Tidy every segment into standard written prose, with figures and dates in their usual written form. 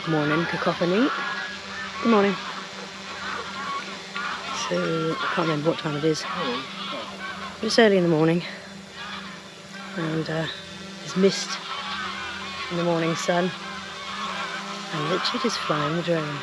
Morning, cacophony. Good morning. So, I can't remember what time it is. It's early in the morning. And there's mist in the morning sun. And Richard is flying the drone.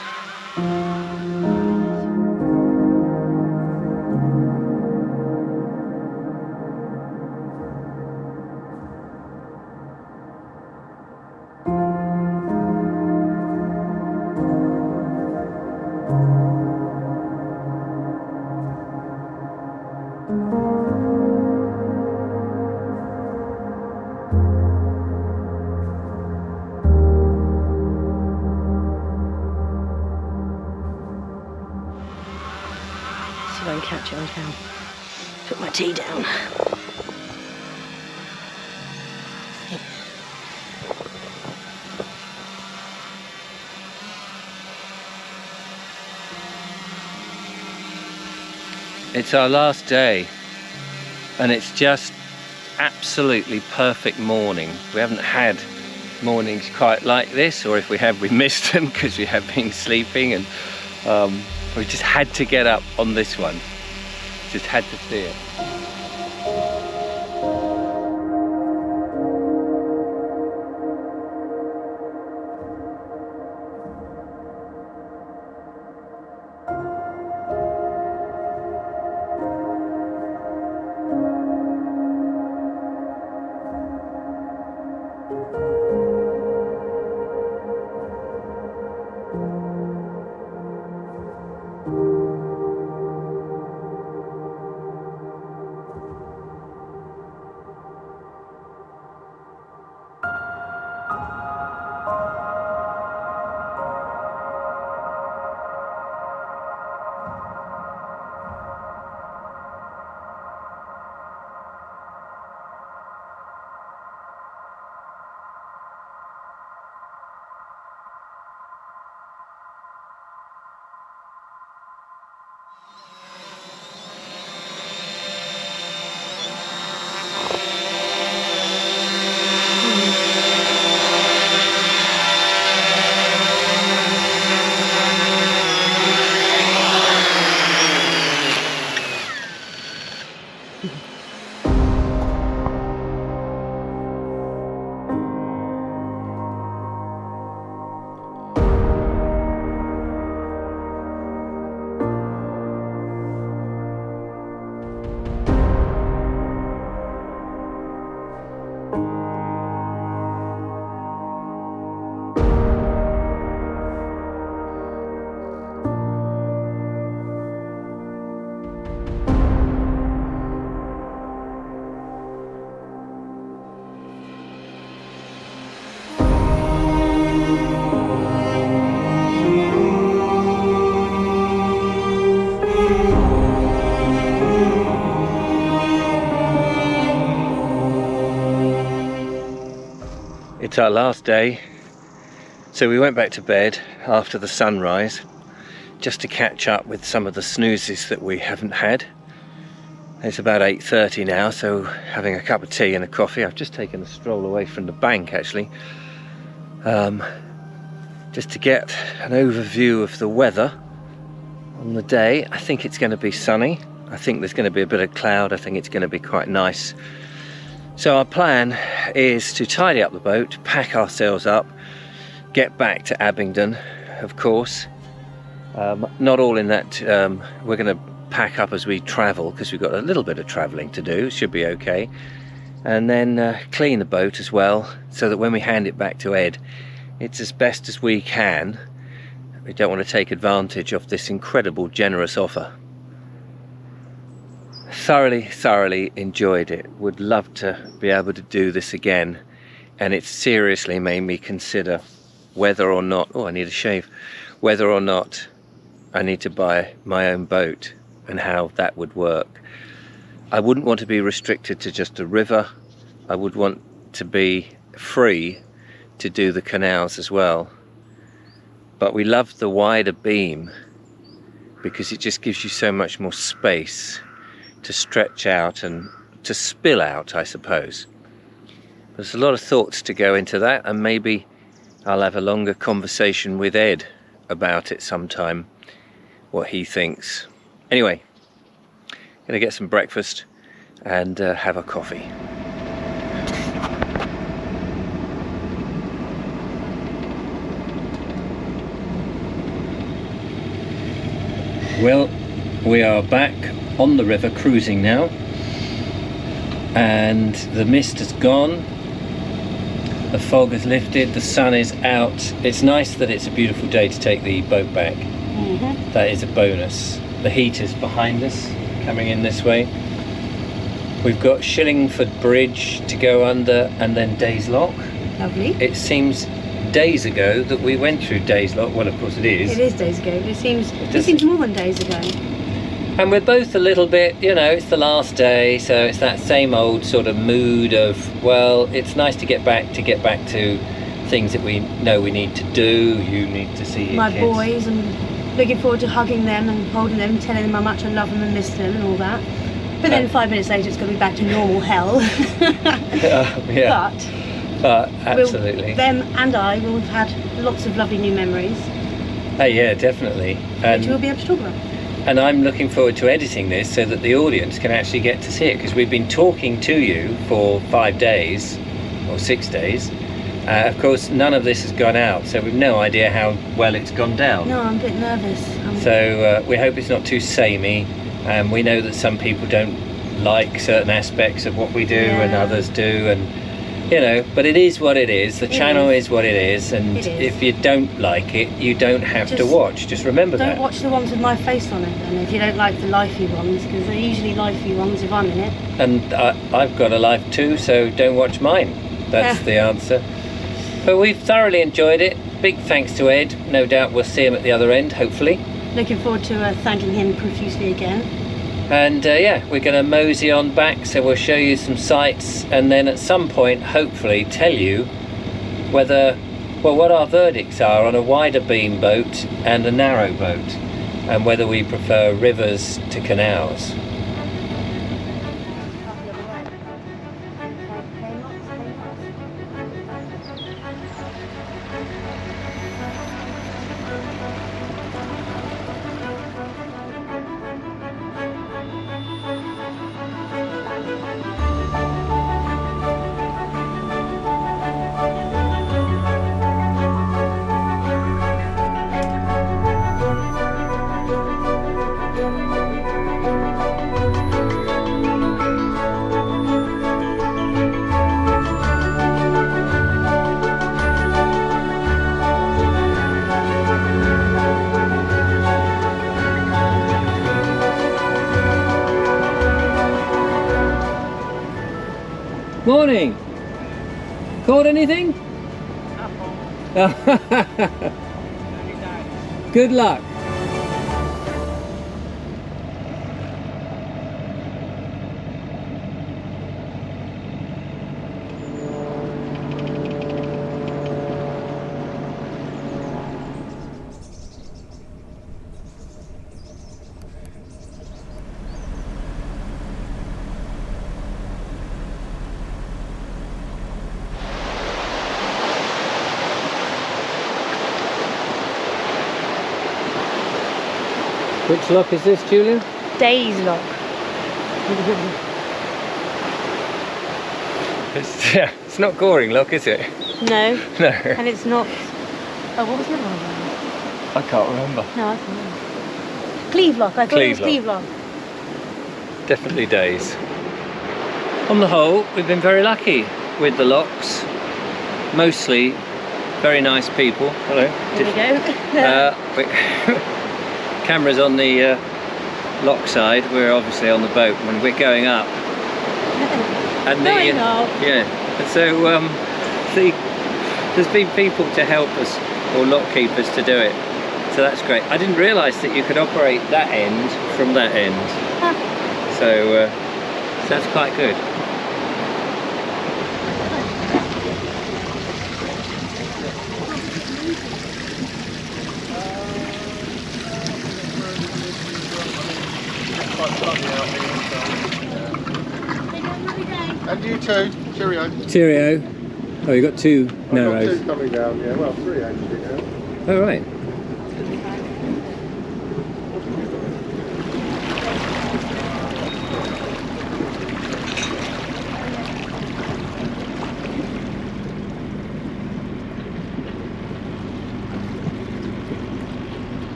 See if I can catch it on camera. Put my tea down. It's our last day and it's just absolutely perfect morning. We haven't had mornings quite like this, or if we have, we missed them because we have been sleeping, and we just had to get up on this one. Just had to see it. It's our last day, so we went back to bed after the sunrise just to catch up with some of the snoozes that we haven't had. It's about 8:30 now, so having a cup of tea and a coffee. I've just taken a stroll away from the bank actually, just to get an overview of the weather on the day. I think it's going to be sunny. I think there's going to be a bit of cloud. I think it's going to be quite nice. So our plan is to tidy up the boat, pack ourselves up, get back to Abingdon, of course. Not all in that we're going to pack up as we travel, because we've got a little bit of travelling to do. Should be okay. and then clean the boat as well, so that when we hand it back to Ed, it's as best as we can. We don't want to take advantage of this incredible generous offer. Thoroughly enjoyed it. Would love to be able to do this again, and it seriously made me consider whether or not, oh, I need a shave, whether or not I need to buy my own boat and how that would work. I wouldn't want to be restricted to just a river. I would want to be free to do the canals as well. But we love the wider beam because it just gives you so much more space to stretch out and to spill out, I suppose. There's a lot of thoughts to go into that, and maybe I'll have a longer conversation with Ed about it sometime, what he thinks. Anyway, gonna get some breakfast and have a coffee. Well, we are back on the river cruising now, and the mist has gone, the fog has lifted, the sun is out. It's nice that it's a beautiful day to take the boat back. That is a bonus. The heat is behind us, coming in this way. We've got Shillingford Bridge to go under, and then Days Lock. Lovely. It seems days ago that we went through Days Lock. Well, of course it is. It is days ago, but it seems more than days ago. And we're both a little bit, you know, it's the last day, so it's that same old sort of mood of, well, it's nice to get back to things that we know we need to do. You need to see your My kids. boys, and looking forward to hugging them and holding them, telling them how much I love them and miss them and all that. But then 5 minutes later it's going to be back to normal hell. Yeah. But absolutely. Them and I will have had lots of lovely new memories, Yeah, definitely. which we'll be able to talk about. And I'm looking forward to editing this so that the audience can actually get to see it, because we've been talking to you for 5 days or 6 days. Of course, none of this has gone out, so we've no idea how well it's gone down. No, I'm a bit nervous. So we hope it's not too samey. We know that some people don't like certain aspects of what we do, and others do, and you know, but it is what it is. The channel is what it is, and if you don't like it, you don't have to watch. Just remember that. Don't watch the ones with my face on it, and if you don't like the lifey ones, because they're usually lifey ones if I'm in it. And I've got a life too, so don't watch mine. That's the answer. But we've thoroughly enjoyed it. Big thanks to Ed. No doubt we'll see him at the other end, hopefully. Looking forward to thanking him profusely again. And yeah, we're going to mosey on back, so we'll show you some sights, and then at some point hopefully tell you whether, well, what our verdicts are on a wider beam boat and a narrow boat, and whether we prefer rivers to canals. Morning! Caught anything? Good luck! Which lock is this, Julia? Days Lock. It's not Goring Lock, is it? No. No. And it's not. Oh, what was the other one? I can't remember. No, I can't remember. Cleve Lock. I thought it was Cleve Cleve Lock. Definitely Days. On the whole, we've been very lucky with the locks. Mostly very nice people. Hello. There we go. Camera's on the lock side. We're obviously on the boat when we're going up. And yeah. And so there's been people to help us, or lock keepers to do it. So that's great. I didn't realise that you could operate that end from that end. So that's quite good. And you too. Cheerio. Cheerio. Oh, you got two narrows. I've got two coming down, yeah. Well, three actually now. Oh, right.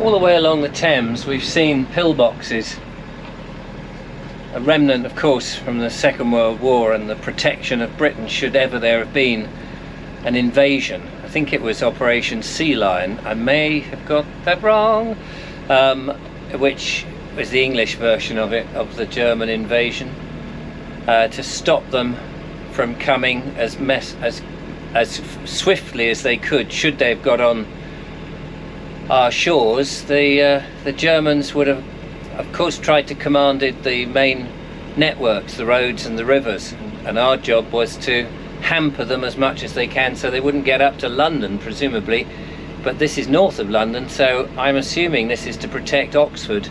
All the way along the Thames we've seen pillboxes, a remnant of course from the Second World War and the protection of Britain should ever there have been an invasion. I think it was Operation Sea Lion, I may have got that wrong, which was the English version of it, of the German invasion, to stop them from coming as swiftly as they could. Should they have got on our shores, the Germans would have, of course, tried to command the main networks, the roads and the rivers, and our job was to hamper them as much as they can so they wouldn't get up to London, presumably. But this is north of London, so I'm assuming this is to protect Oxford,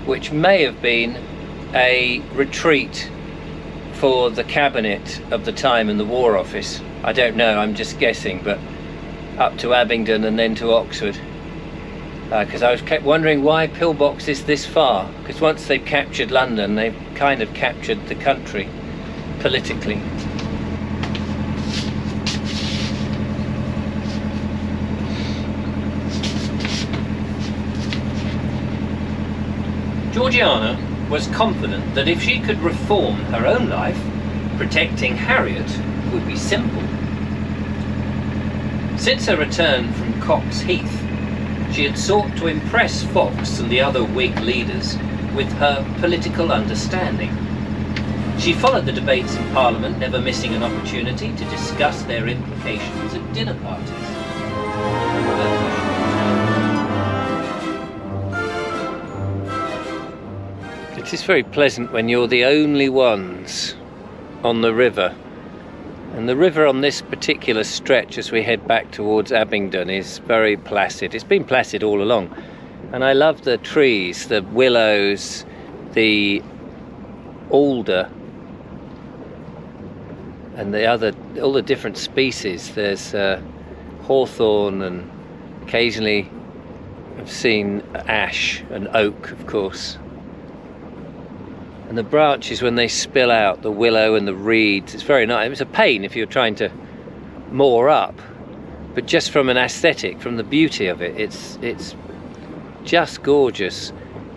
which may have been a retreat for the cabinet of the time and the War Office. I don't know, I'm just guessing, but up to Abingdon and then to Oxford. Because I was kept wondering why pillboxes this far, because once they've captured London they've kind of captured the country politically. Georgiana was confident that if she could reform her own life, protecting Harriet would be simple. Since her return from Cox Heath, she had sought to impress Fox and the other Whig leaders with her political understanding. She followed the debates in Parliament, never missing an opportunity to discuss their implications at dinner parties. It is very pleasant when you're the only ones on the river. And the river on this particular stretch as we head back towards Abingdon is very placid. It's been placid all along. And I love the trees, the willows, the alder, and all the different species. There's hawthorn, and occasionally I've seen ash and oak, of course. And the branches, when they spill out, the willow and the reeds, it's very nice. It's a pain if you're trying to moor up, but just from an aesthetic, from the beauty of it, it's just gorgeous.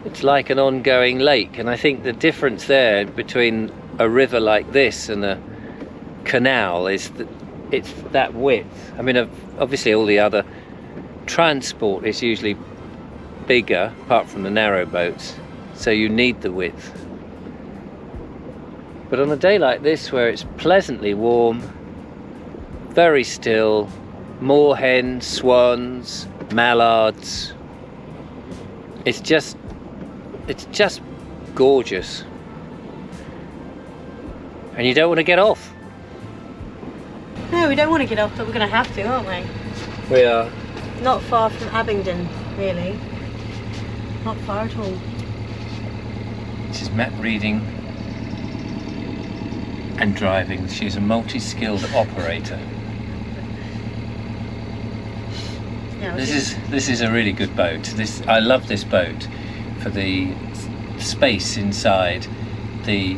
It's like an ongoing lake, and I think the difference there between a river like this and a canal is that it's that width. I mean, obviously all the other transport is usually bigger, apart from the narrowboats, so you need the width. But on a day like this, where it's pleasantly warm, very still, moorhens, swans, mallards, it's just gorgeous. And you don't want to get off. No, we don't want to get off, but we're going to have to, aren't we? We are. Not far from Abingdon, really. Not far at all. This is map reading and driving. She's a multi-skilled operator. Yeah, This is a really good boat. I love this boat for the space inside, the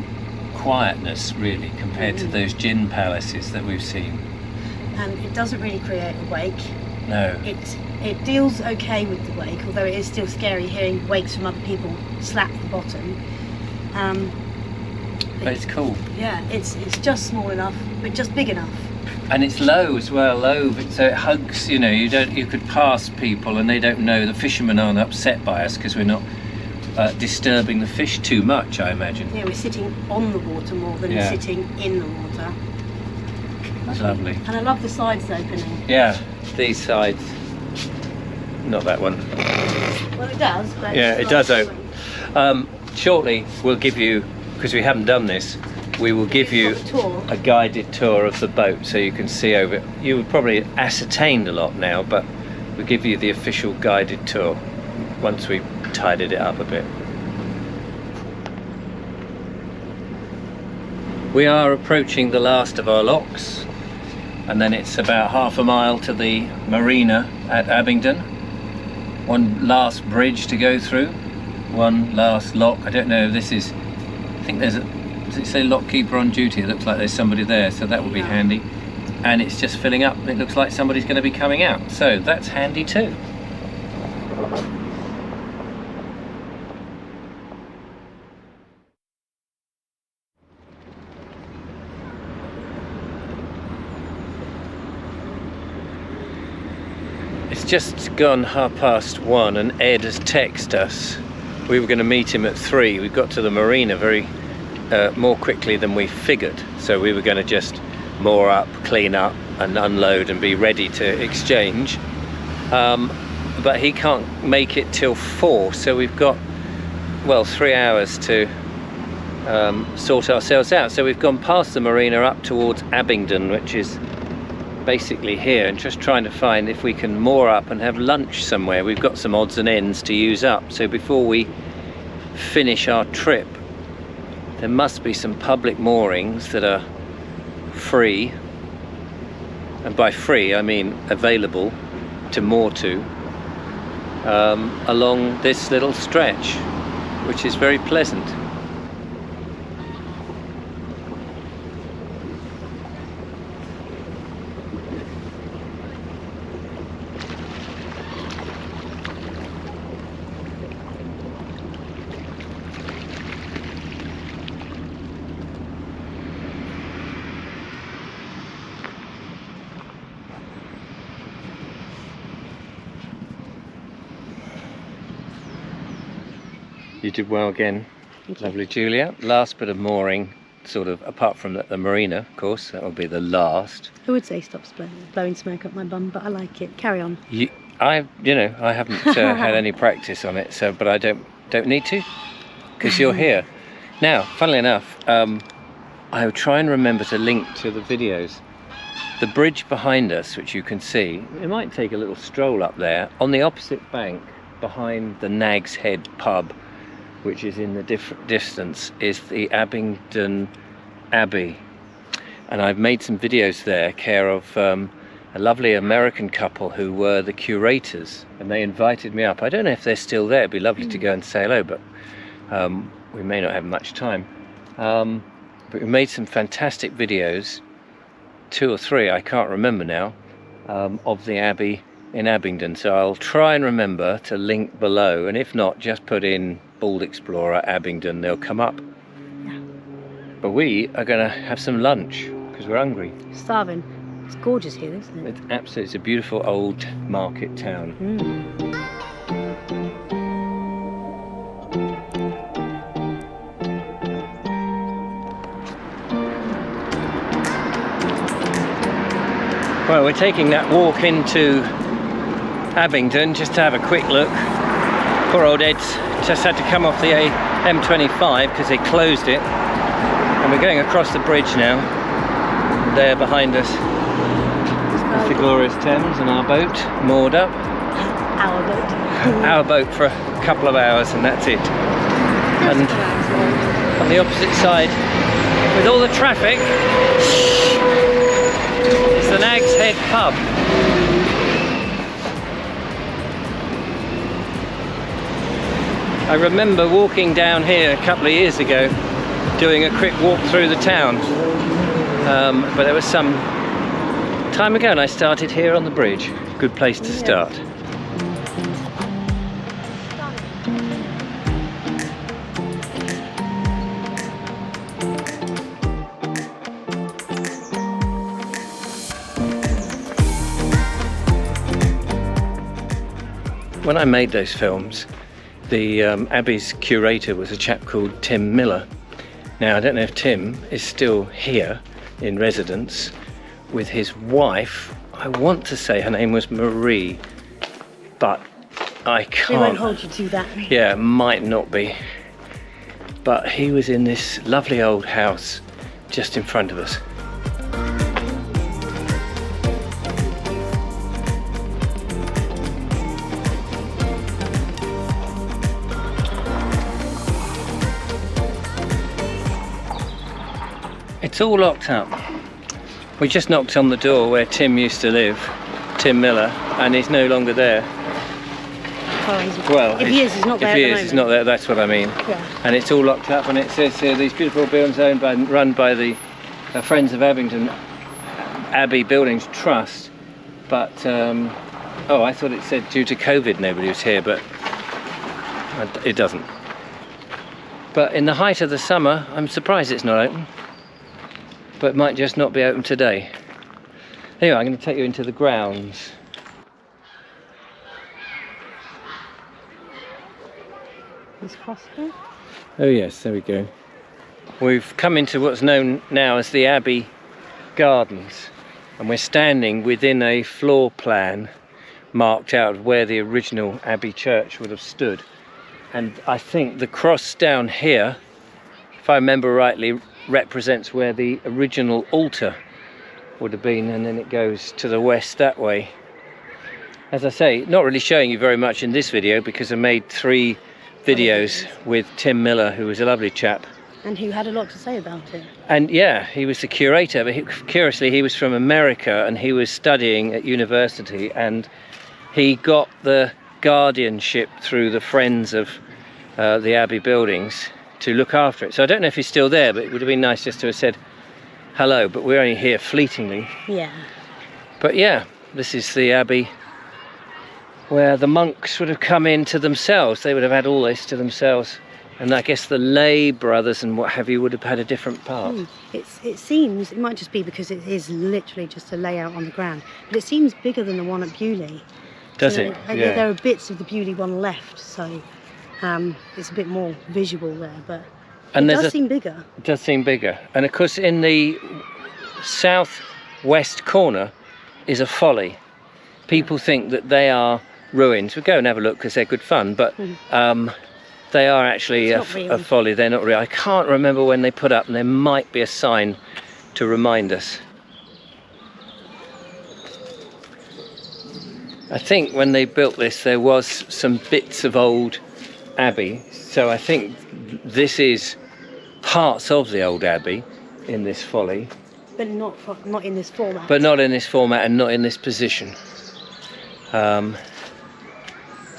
quietness really compared to those gin palaces that we've seen. It doesn't really create a wake. No. It It deals okay with the wake, although it is still scary hearing wakes from other people slap the bottom. But it's cool. Yeah, it's just small enough, but just big enough. And it's low as well, so it hugs, you know, you could pass people and they don't know, the fishermen aren't upset by us because we're not disturbing the fish too much, I imagine. Yeah, we're sitting on the water more than sitting in the water. It's lovely. And I love the sides opening. Yeah, these sides. Not that one. Well, it does, but yeah, it does open. Shortly, we'll give you, because we haven't done this, we will give you a guided tour of the boat so you can see over it. You would probably ascertained a lot now, but we'll give you the official guided tour once we've tidied it up a bit. We are approaching the last of our locks, and then it's about half a mile to the marina at Abingdon. One last bridge to go through, one last lock. I don't know if this is, I think there's a, does it say lockkeeper on duty? It looks like there's somebody there, so that will be handy. And it's just filling up. It looks like somebody's going to be coming out, so that's handy too. It's just gone 1:30 and Ed has texted us. We were going to meet him at 3. We got to the marina more quickly than we figured. So we were going to just moor up, clean up and unload and be ready to exchange. But he can't make it till 4. So we've got, well, 3 hours to sort ourselves out. So we've gone past the marina up towards Abingdon, which is basically here, and just trying to find if we can moor up and have lunch somewhere. We've got some odds and ends to use up, so before we finish our trip there must be some public moorings that are free, and by free I mean available to moor to, along this little stretch, which is very pleasant. You did well again. Lovely, Julia. Last bit of mooring, sort of, apart from the marina, of course, that will be the last. I would say stop blowing smoke up my bum, but I like it. Carry on. I haven't had any practice on it, so but I don't need to, because you're here. Now, funnily enough, I'll try and remember to link to the videos. The bridge behind us, which you can see, it might take a little stroll up there. On the opposite bank, behind the Nag's Head pub, which is in the distance, is the Abingdon Abbey. And I've made some videos there, care of a lovely American couple who were the curators, and they invited me up. I don't know if they're still there. It'd be lovely to go and say hello, but we may not have much time. But we made some fantastic videos, 2 or 3, I can't remember now, of the Abbey in Abingdon. So I'll try and remember to link below, and if not, just put in Bald Explorer Abingdon, they'll come up. Yeah. But we are going to have some lunch because we're hungry. Starving. It's gorgeous here, isn't it? It's absolutely, it's a beautiful old market town. Well, we're taking that walk into Abingdon just to have a quick look. Poor old Ed's just had to come off the M25 because they closed it, and we're going across the bridge now. There behind us is the glorious Thames and our boat moored up. Our boat. Our boat for a couple of hours, and that's it. And on the opposite side, with all the traffic, is the Nag's Head pub. I remember walking down here a couple of years ago, doing a quick walk through the town, but there was some time ago, and I started here on the bridge. Good place to start. when I made those films, the Abbey's curator was a chap called Tim Miller. Now, I don't know if Tim is still here in residence with his wife. I want to say her name was Marie, but I can't. We won't hold you to that. Yeah, it might not be. But he was in this lovely old house just in front of us. It's all locked up. We just knocked on the door where Tim used to live, Tim Miller, and he's no longer there. Well, if he is, he's not there. If he is, he's not there. That's what I mean. Yeah. And it's all locked up, and it says here these beautiful buildings run by the Friends of Abingdon Abbey Buildings Trust. But oh, I thought it said due to COVID nobody was here, but it doesn't. But in the height of the summer, I'm surprised it's not open. But it might just not be open today. Anyway, I'm going to take you into the grounds. Oh yes, there we go. We've come into what's known now as the Abbey Gardens, and we're standing within a floor plan marked out where the original Abbey church would have stood. And I think the cross down here, if I remember rightly, represents where the original altar would have been, and then it goes to the west that way. As I say, not really showing you very much in this video because I made 3 videos with Tim Miller, who was a lovely chap. And who had a lot to say about it. And yeah, he was the curator, but curiously he was from America and he was studying at university, and he got the guardianship through the Friends of the Abbey Buildings to look after it. So I don't know if he's still there, but it would have been nice just to have said hello, but we're only here fleetingly. Yeah. But yeah, this is the Abbey where the monks would have come in to themselves. They would have had all this to themselves, and I guess the lay brothers and what have you would have had a different part. It seems, it might just be because it is literally just a layout on the ground, but it seems bigger than the one at Bewley. Does it? Yeah. There are bits of the Bewley one left, so it's a bit more visual there, but it does seem bigger. It does seem bigger. And of course in the southwest corner is a folly. People think that they are ruins. We go and have a look because they're good fun, but they are actually a folly. They're not real. I can't remember when they put up, and there might be a sign to remind us. I think when they built this there was some bits of old Abbey, so I think this is parts of the old Abbey in this folly. But not in this format. But not in this format and not in this position. So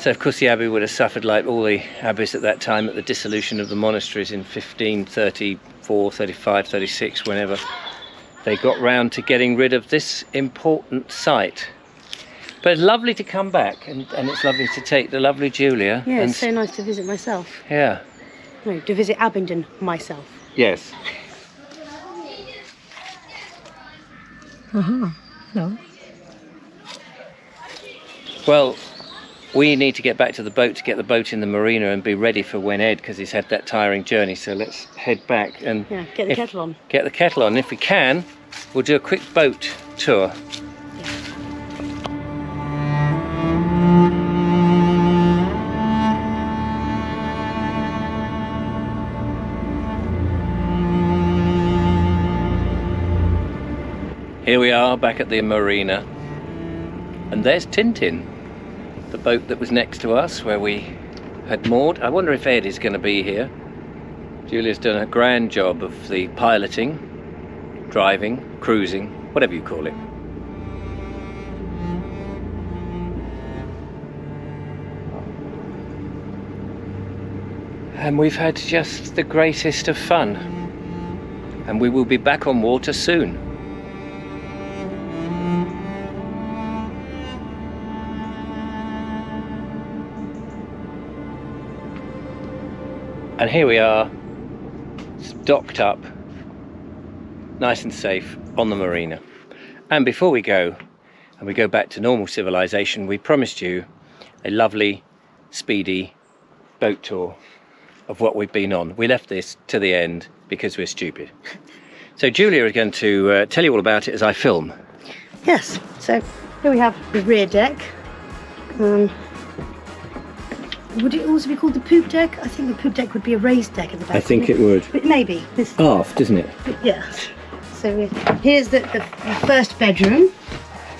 of course the Abbey would have suffered, like all the abbeys at that time, at the dissolution of the monasteries in 1534, 35, 36, whenever they got round to getting rid of this important site. But it's lovely to come back, and it's lovely to take the lovely Julia. Yeah, it's so nice to visit myself. Yeah. No, to visit Abingdon myself. Yes. No. Well, we need to get back to the boat to get the boat in the marina and be ready for when Ed, because he's had that tiring journey. So let's head back and get the kettle on. Get the kettle on. If we can, we'll do a quick boat tour. Here we are back at the marina, and there's Tintin, the boat that was next to us where we had moored. I wonder if Ed is going to be here. Julia's done a grand job of the piloting, driving, cruising, whatever you call it. And we've had just the greatest of fun, and we will be back on water soon. And here we are, docked up, nice and safe on the marina. And before we go, and we go back to normal civilization, we promised you a lovely, speedy boat tour of what we've been on. We left this to the end because we're stupid. So Julia is going to tell you all about it as I film. Yes, so here we have the rear deck. Would it also be called the poop deck? I think the poop deck would be a raised deck at the back. I think it would. But maybe. This, Aft, isn't it? yeah. So here's the first bedroom,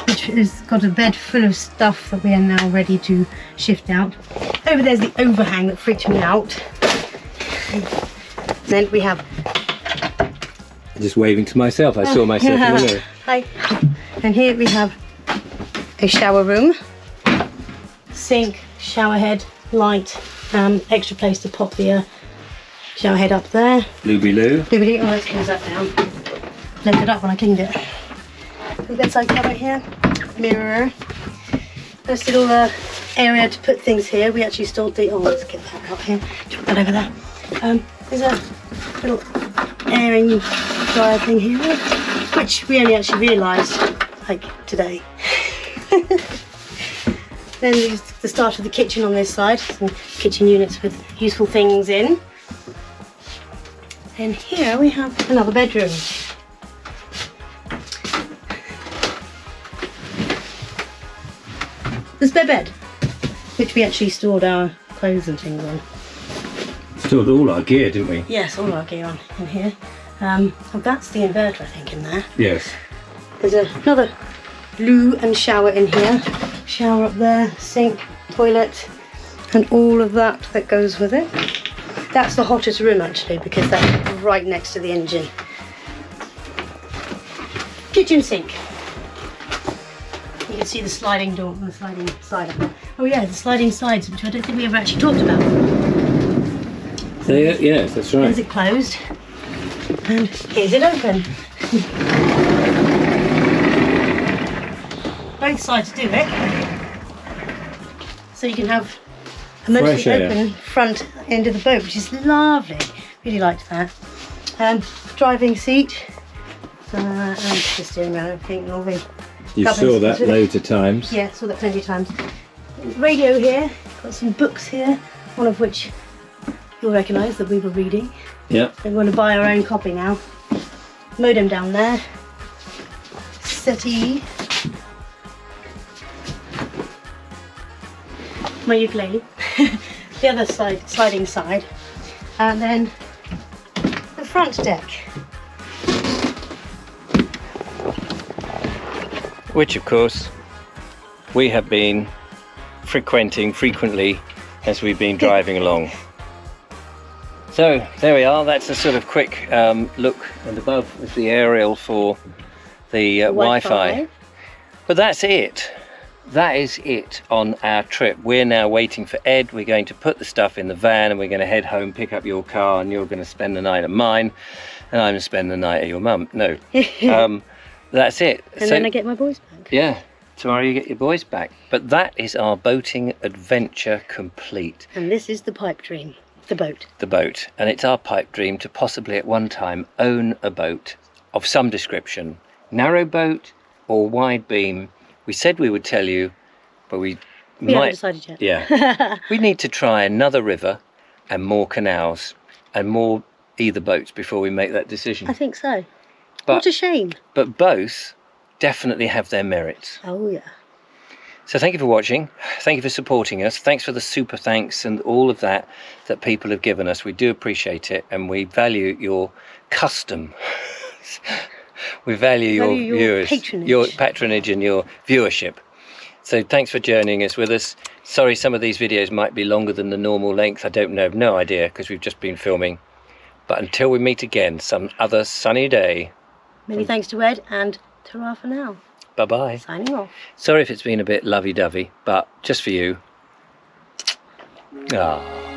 which has got a bed full of stuff that we are now ready to shift out. Over there's the overhang that freaked me out. Then we have... Just waving to myself. I saw myself in the mirror. Hi. And here we have a shower room, sink, shower head, light, extra place to pop the shower head up there. Looby loo. Oh, let's close that down. Left it up when I cleaned it. The bedside cabinet here, mirror. Nice little area to put things here. We actually stored the, oh, let's get that out here. Put that over there. There's a little airing dryer thing here, which we only actually realised like today. Then there's the start of the kitchen on this side, some kitchen units with useful things in. And here we have another bedroom. The spare bed, which we actually stored our clothes and things on. Stored all our gear, didn't we? Yes, all our gear on in here. Oh, that's the inverter, I think, in there. Yes. There's another loo and shower in here. Shower up there, sink, toilet, and all of that goes with it. That's the hottest room actually, because that's right next to the engine. Kitchen sink. You can see the sliding door and the sliding side of it. Oh yeah, the sliding sides, which I don't think we ever actually talked about. So, yes, that's right. Here's it closed, and here's it open. Both sides do it, so you can have a mostly open front end of the boat, which is lovely. Really liked that. Driving seat, and the steering wheel, I think, and all the. You saw that loads of times. Yeah, saw that plenty of times. Radio here, got some books here, one of which you'll recognise that we were reading. Yeah. We're going to buy our own copy now. Modem down there. Settee. My ukulele. The other side, sliding side. And then the front deck. Which, of course, we have been frequenting frequently as we've been driving along. So there we are. That's a sort of quick look, and above is the aerial for the Wi-Fi. But that's it. That is it on our trip. We're now waiting for Ed. We're going to put the stuff in the van and we're going to head home, pick up your car, and you're going to spend the night at mine, and I'm going to spend the night at your mum. No. That's it. And then I get my boys back. Yeah, tomorrow you get your boys back. But that is our boating adventure complete. And this is the Pipedream, the boat. The boat. And it's our pipe dream to possibly at one time own a boat of some description. Narrow boat or wide beam. We said we would tell you, but we haven't decided yet. Yeah. We need to try another river and more canals and more either boats before we make that decision. I think so. But, what a shame. But both definitely have their merits. Oh, yeah. So thank you for watching. Thank you for supporting us. Thanks for the super thanks and all of that people have given us. We do appreciate it, and we value your custom. We value your viewers, your patronage and your viewership. So thanks for journeying us with us. Sorry, some of these videos might be longer than the normal length. I don't know, no idea, because we've just been filming. But until we meet again, some other sunny day. Many thanks to Ed, and ta-ra for now. Bye-bye. Signing off. Sorry if it's been a bit lovey-dovey, but just for you. Ah.